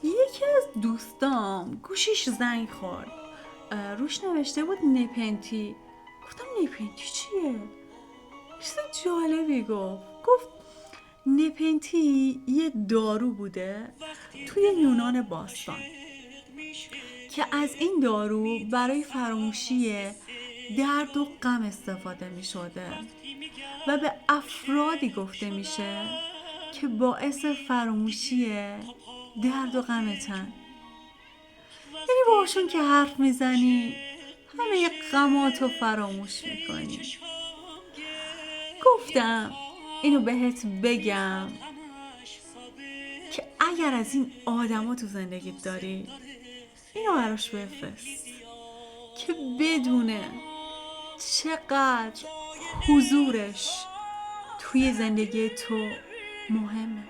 یکی از دوستام گوشیش زنگ خورد، روش نوشته بود نپنتی. گفتم نپنتی چیه؟ چیز جالبی گفت نپنتی یه دارو بوده توی یونان باستان که از این دارو برای فراموشی درد و غم استفاده می شده و به افرادی گفته میشه که باعث فراموشی درد و غمتن. یعنی باشون که حرف میزنی همه غماتو فراموش میکنی. گفتم اینو بهت بگم که اگر از این آدما تو زندگیت داری اینو براش بفرست که بدونه چقدر حضورش توی زندگی تو مهمه.